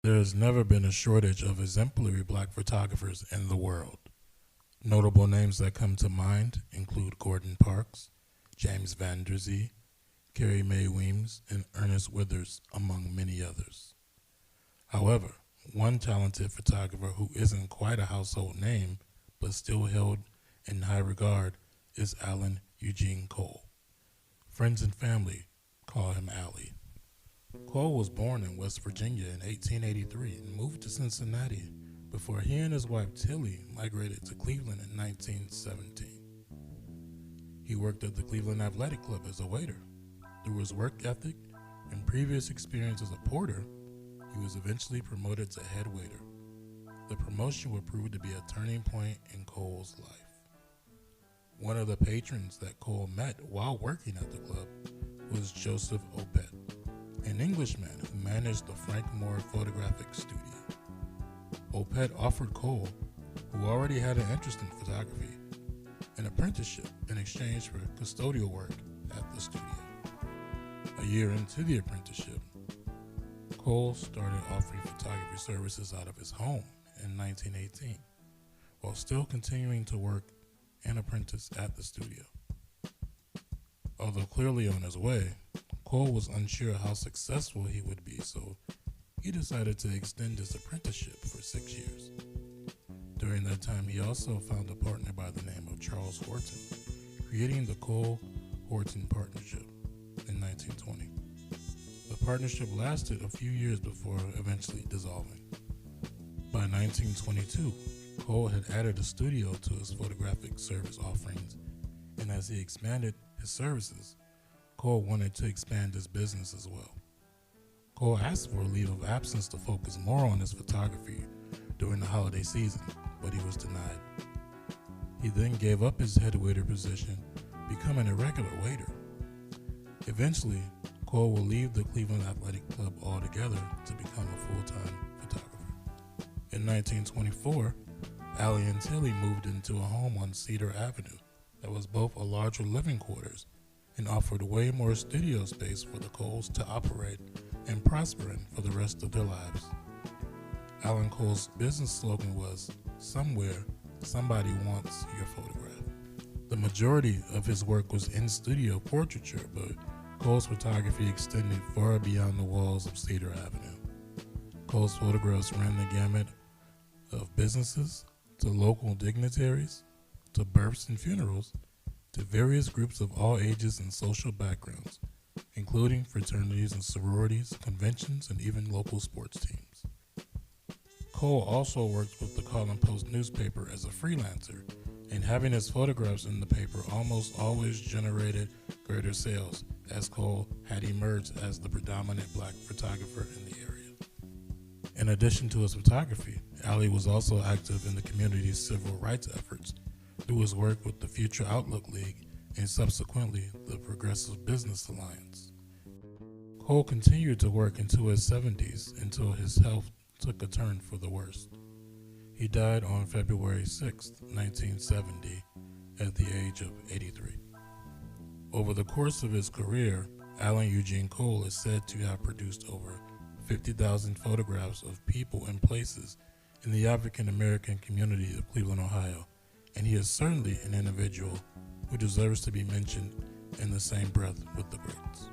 There has never been a shortage of exemplary black photographers in the world. Notable names that come to mind include Gordon Parks, James Van Der Zee, Carrie Mae Weems, and Ernest Withers, among many others. However, one talented photographer who isn't quite a household name but still held in high regard is Alan Eugene Cole. Friends and family call him Allie. Cole was born in West Virginia in 1883 and moved to Cincinnati before he and his wife Tilly migrated to Cleveland in 1917. He worked at the Cleveland Athletic Club as a waiter. Through his work ethic and previous experience as a porter, he was eventually promoted to head waiter. The promotion would prove to be a turning point in Cole's life. One of the patrons that Cole met while working at the club was Joseph Opet, an Englishman who managed the Frank Moore Photographic Studio. Opet offered Cole, who already had an interest in photography, an apprenticeship in exchange for custodial work at the studio. A year into the apprenticeship, Cole started offering photography services out of his home in 1918, while still continuing to work and apprentice at the studio. Although clearly on his way, Cole was unsure how successful he would be, so he decided to extend his apprenticeship for 6 years. During that time, he also found a partner by the name of Charles Horton, creating the Cole-Horton Partnership in 1920. The partnership lasted a few years before eventually dissolving. By 1922, Cole had added a studio to his photographic service offerings, and as he expanded his services, Cole wanted to expand his business as well. Cole asked for a leave of absence to focus more on his photography during the holiday season, but he was denied. He then gave up his head waiter position, becoming a regular waiter. Eventually, Cole will leave the Cleveland Athletic Club altogether to become a full-time photographer. In 1924, Allie and Tilly moved into a home on Cedar Avenue that was both a larger living quarters and offered way more studio space for the Coles to operate and prosper in for the rest of their lives. Alan Cole's business slogan was, "Somewhere, somebody wants your photograph." The majority of his work was in-studio portraiture, but Cole's photography extended far beyond the walls of Cedar Avenue. Cole's photographs ran the gamut of businesses, to local dignitaries, to births and funerals, to various groups of all ages and social backgrounds, including fraternities and sororities, conventions, and even local sports teams. Cole also worked with the Call and Post newspaper as a freelancer, and having his photographs in the paper almost always generated greater sales, as Cole had emerged as the predominant black photographer in the area. In addition to his photography, Allie was also active in the community's civil rights efforts through his work with the Future Outlook League and subsequently the Progressive Business Alliance. Cole continued to work into his 70s until his health took a turn for the worse. He died on February 6, 1970, at the age of 83. Over the course of his career, Alan Eugene Cole is said to have produced over 50,000 photographs of people and places in the African American community of Cleveland, Ohio, and he is certainly an individual who deserves to be mentioned in the same breath with the greats.